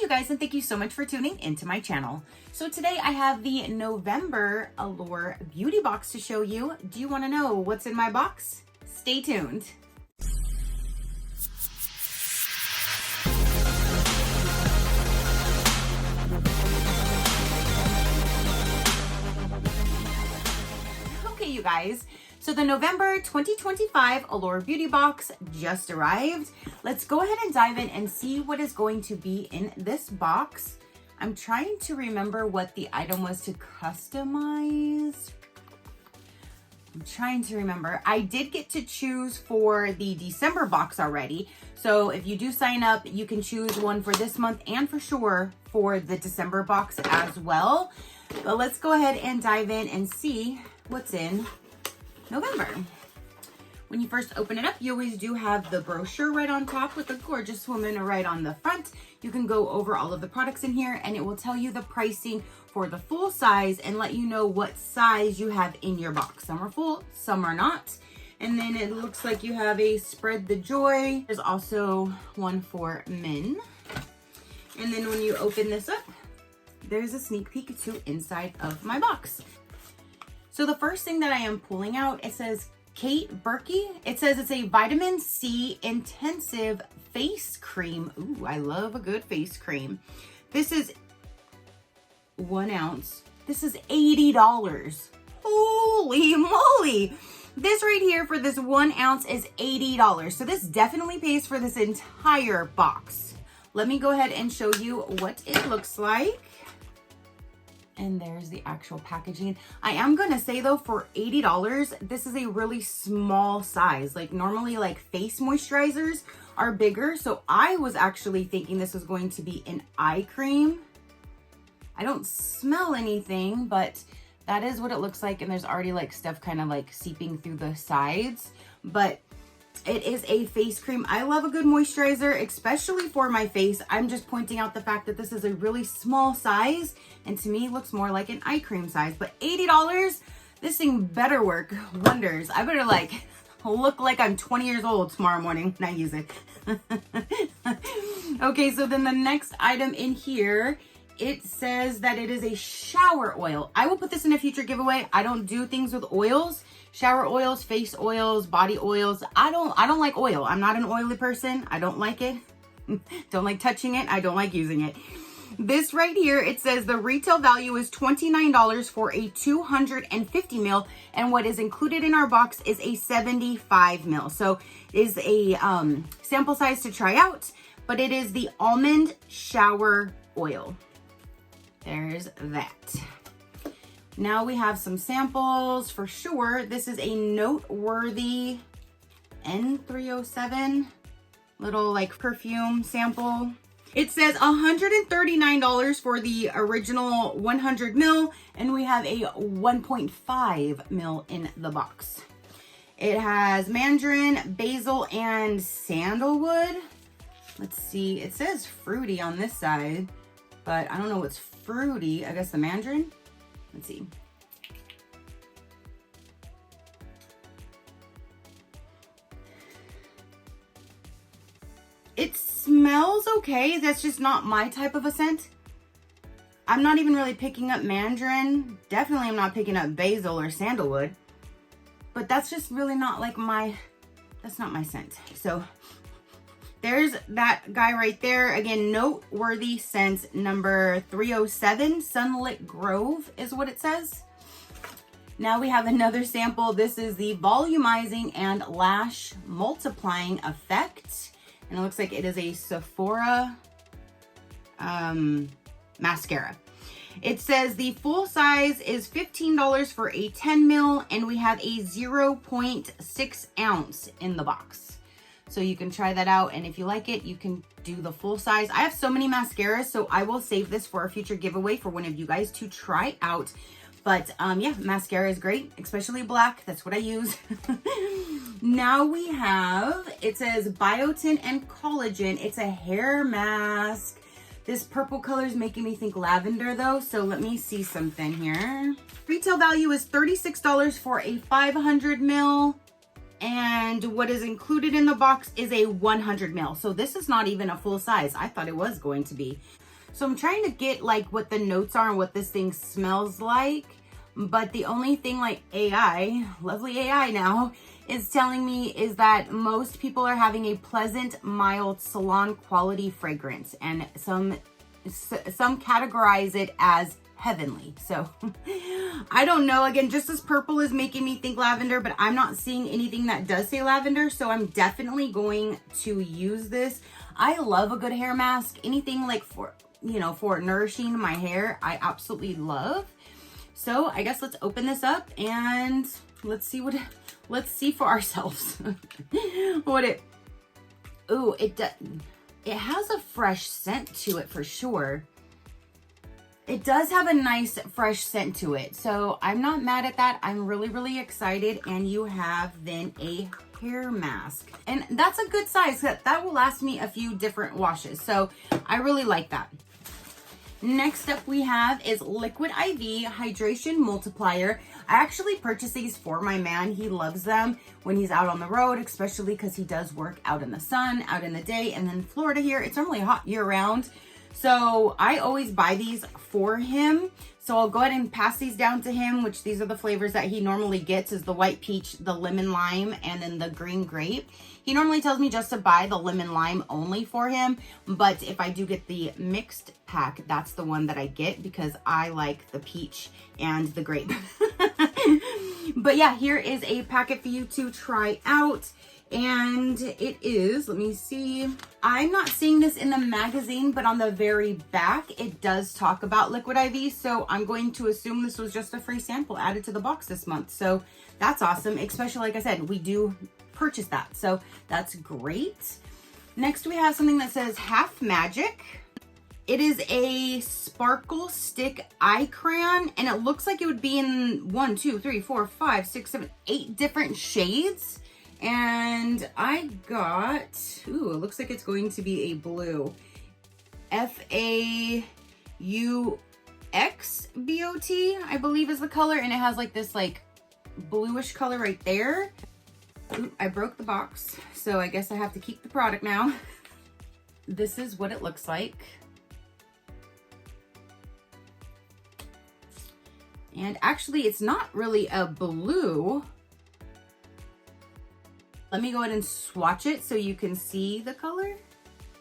you guys, and thank you so much for tuning into my channel. So today I have the November Allure beauty box to show you. Do you want to know what's in my box? Stay tuned. Okay, you guys. So the November 2025 Allure Beauty Box just arrived. Let's go ahead and dive in and see what is going to be in this box. I'm trying to remember what the item was to customize. I'm trying to remember. I did get to choose for the December box already. So if you do sign up, you can choose one for this month and for sure for the December box as well. But let's go ahead and dive in and see what's in November. When you first open it up, you always do have the brochure right on top with a gorgeous woman right on the front. You can go over all of the products in here and it will tell you the pricing for the full size and let you know what size you have in your box. Some are full, some are not. And then it looks like you have a Spread the Joy. There's also one for men. And then when you open this up, there's a sneak peek to inside of my box. So the first thing that I am pulling out, it says Kate Berkey. It says it's a vitamin C intensive face cream. Ooh, I love a good face cream. This is 1 ounce. This is $80. Holy moly. This right here for this 1 ounce is $80. So this definitely pays for this entire box. Let me go ahead and show you what it looks like. And there's the actual packaging. I am gonna say though, for $80, this is a really small size. Like normally like face moisturizers are bigger. So I was actually thinking this was going to be an eye cream. I don't smell anything, but that is what it looks like. And there's already like stuff kind of like seeping through the sides, but it is a face cream. I love a good moisturizer, especially for my face. I'm just pointing out the fact that this is a really small size and to me looks more like an eye cream size, but $80, this thing better work wonders. I better like look like I'm 20 years old tomorrow morning when I use it. Okay, so then the next item in here, it says that it is a shower oil. I will put this in a future giveaway. I don't do things with oils. Shower oils, face oils, body oils. I don't like oil. I'm not an oily person. I don't like it. Don't like touching it. I don't like using it. This right here, it says the retail value is $29 for a 250 ml. And what is included in our box is a 75 ml. So it is a sample size to try out, but it is the almond shower oil. There's that. Now we have some samples for sure. This is a noteworthy N307 little like perfume sample. It says $139 for the original 100 ml, and we have a 1.5 ml in the box. It has mandarin, basil, and sandalwood. Let's see, it says fruity on this side, but I don't know what's fruity. I guess the mandarin. Let's see. It smells okay. That's just not my type of a scent. I'm not even really picking up mandarin. Definitely I'm not picking up basil or sandalwood. But that's just really not like that's not my scent. So there's that guy right there. Again, noteworthy scent number 307, Sunlit Grove is what it says. Now we have another sample. This is the volumizing and lash multiplying effect. And it looks like it is a Sephora mascara. It says the full size is $15 for a 10 ml, and we have a 0.6 ounce in the box. So you can try that out, and if you like it, you can do the full size. I have so many mascaras, so I will save this for a future giveaway for one of you guys to try out. But yeah, mascara is great, especially black. That's what I use. Now we have, it says biotin and collagen. It's a hair mask. This purple color is making me think lavender though, so let me see something here. Retail value is $36 for a 500 ml. And what is included in the box is a 100 ml. So this is not even a full size. I thought it was going to be. So I'm trying to get like what the notes are and what this thing smells like. But the only thing like AI, lovely AI now, is telling me is that most people are having a pleasant, mild salon quality fragrance, and some categorize it as heavenly. So I don't know. Again, just this purple is making me think lavender, but I'm not seeing anything that does say lavender. So I'm definitely going to use this. I love a good hair mask. Anything like for, you know, for nourishing my hair, I absolutely love. So I guess let's open this up and let's see for ourselves what it, ooh, it has a fresh scent to it for sure. It does have a nice fresh scent to it. So I'm not mad at that. I'm really, really excited. And you have then a hair mask. And that's a good size. That will last me a few different washes. So I really like that. Next up we have is Liquid IV Hydration Multiplier. I actually purchased these for my man. He loves them when he's out on the road, especially because he does work out in the sun, out in the day. And then Florida here, it's normally hot year round. So I always buy these for him. So I'll go ahead and pass these down to him, which these are the flavors that he normally gets, is the white peach, the lemon lime, and then the green grape. He normally tells me just to buy the lemon lime only for him. But if I do get the mixed pack, that's the one that I get because I like the peach and the grape. But yeah, here is a packet for you to try out. And it is, let me see, I'm not seeing this in the magazine, but on the very back, it does talk about Liquid IV. So I'm going to assume this was just a free sample added to the box this month. So that's awesome. Especially, like I said, we do purchase that. So that's great. Next, we have something that says Half Magic. It is a sparkle stick eye crayon, and it looks like it would be in 1, 2, 3, 4, 5, 6, 7, 8 different shades. And I got, ooh, it looks like it's going to be a blue. FAUXBOT, I believe is the color. And it has like this like bluish color right there. Ooh, I broke the box, so I guess I have to keep the product now. This is what it looks like. And actually, it's not really a blue. Let me go ahead and swatch it so you can see the color.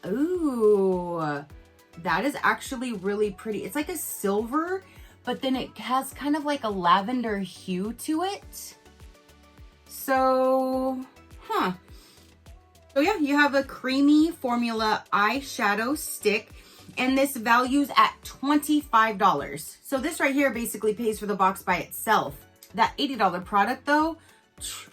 Ooh, that is actually really pretty. It's like a silver, but then it has kind of like a lavender hue to it. So, So yeah, you have a creamy formula eyeshadow stick, and this values at $25. So this right here basically pays for the box by itself. That $80 product though,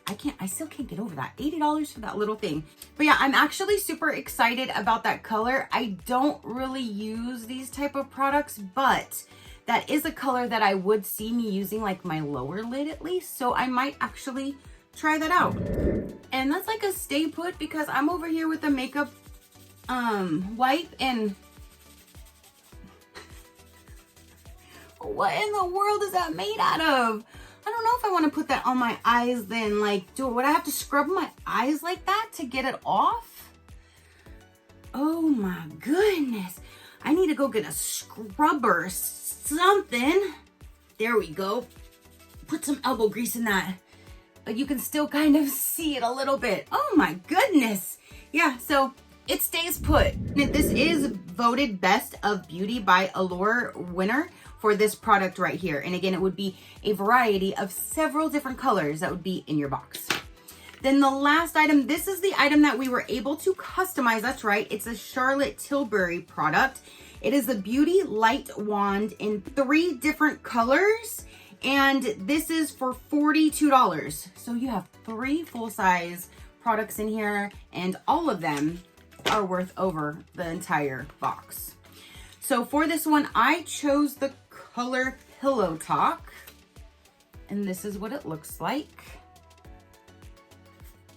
I still can't get over that. $80 for that little thing. But yeah, I'm actually super excited about that color. I don't really use these type of products, but that is a color that I would see me using like my lower lid at least. So I might actually try that out. And that's like a stay put because I'm over here with the makeup wipe, and what in the world is that made out of? I don't know if I want to put that on my eyes then. Like, would I have to scrub my eyes like that to get it off? Oh my goodness. I need to go get a scrubber or something. There we go. Put some elbow grease in that. But you can still kind of see it a little bit. Oh my goodness. Yeah, so it stays put. This is voted Best of Beauty by Allure winner for this product right here. And again, it would be a variety of several different colors that would be in your box. Then the last item, this is the item that we were able to customize. That's right, it's a Charlotte Tilbury product. It is the Beauty Light Wand in 3 different colors. And this is for $42. So you have 3 full-size products in here, and all of them are worth over the entire box. So for this one, I chose the color Pillow Talk, and this is what it looks like.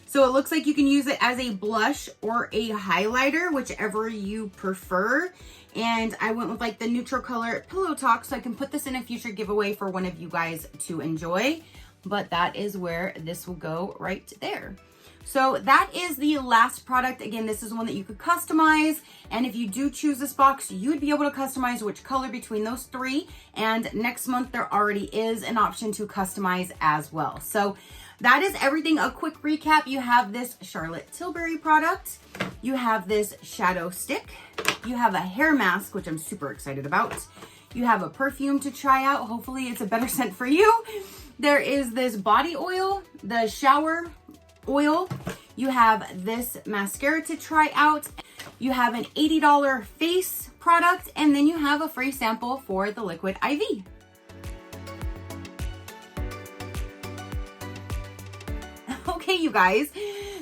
So it looks like you can use it as a blush or a highlighter, whichever you prefer. And I went with like the neutral color Pillow Talk, so I can put this in a future giveaway for one of you guys to enjoy. But that is where this will go right there. So that is the last product. Again, this is one that you could customize. And if you do choose this box, you'd be able to customize which color between those three. And next month, there already is an option to customize as well. So that is everything. A quick recap. You have this Charlotte Tilbury product. You have this shadow stick. You have a hair mask, which I'm super excited about. You have a perfume to try out. Hopefully it's a better scent for you. There is this body oil, the shower oil. You have this mascara to try out. You have an $80 face product, and then you have a free sample for the liquid IV. Okay, you guys.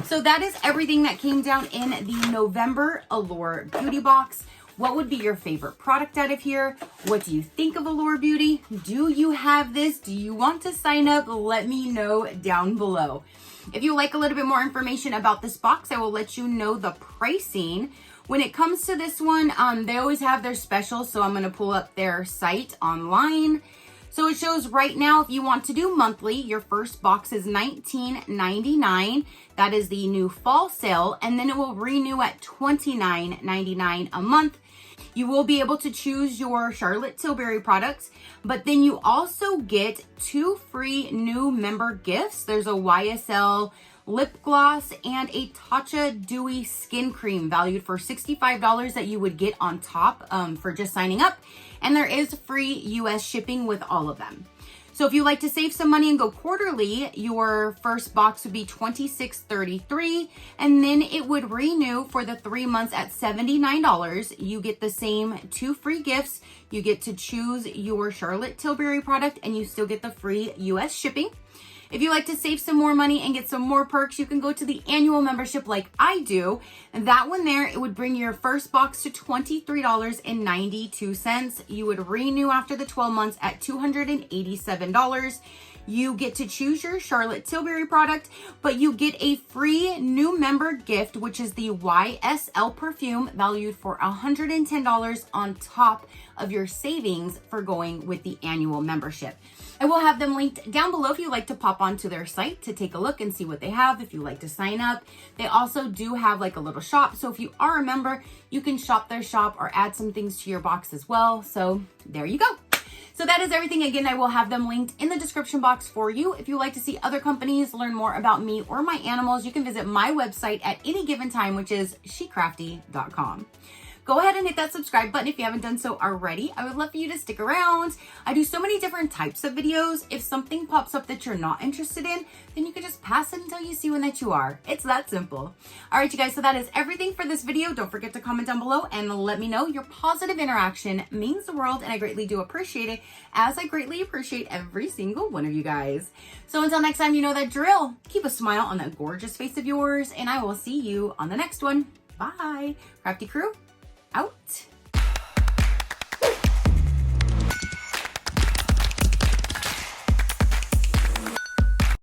So that is everything that came down in the November Allure Beauty Box. What would be your favorite product out of here? What do you think of Allure Beauty? Do you have this? Do you want to sign up? Let me know down below. If you like a little bit more information about this box, I will let you know the pricing. When it comes to this one, they always have their specials, so I'm going to pull up their site online. So it shows right now, if you want to do monthly, your first box is $19.99. That is the new fall sale, and then it will renew at $29.99 a month. You will be able to choose your Charlotte Tilbury products, but then you also get 2 free new member gifts. There's a YSL lip gloss and a Tatcha Dewy skin cream valued for $65 that you would get on top for just signing up. And there is free US shipping with all of them. So if you like to save some money and go quarterly, your first box would be $26.33, and then it would renew for the 3 months at $79. You get the same 2 free gifts. You get to choose your Charlotte Tilbury product, and you still get the free US shipping. If you like to save some more money and get some more perks, you can go to the annual membership like I do. And that one there, it would bring your first box to $23.92. You would renew after the 12 months at $287. You get to choose your Charlotte Tilbury product, but you get a free new member gift, which is the YSL perfume valued for $110 on top of your savings for going with the annual membership. I will have them linked down below if you'd like to pop onto their site to take a look and see what they have if you like to sign up. They also do have like a little shop. So if you are a member, you can shop their shop or add some things to your box as well. So there you go. So that is everything. Again, I will have them linked in the description box for you. If you like to see other companies, learn more about me or my animals, you can visit my website at any given time, which is SheCrafty.com. Go ahead and hit that subscribe button if you haven't done so already. I would love for you to stick around. I do so many different types of videos. If something pops up that you're not interested in, then you can just pass it until you see one that you are. It's that simple. All right, you guys, so that is everything for this video. Don't forget to comment down below and let me know. Your positive interaction means the world, and I greatly do appreciate it, as I greatly appreciate every single one of you guys. So until next time, you know that drill. Keep a smile on that gorgeous face of yours, and I will see you on the next one. Bye. Crafty crew, out.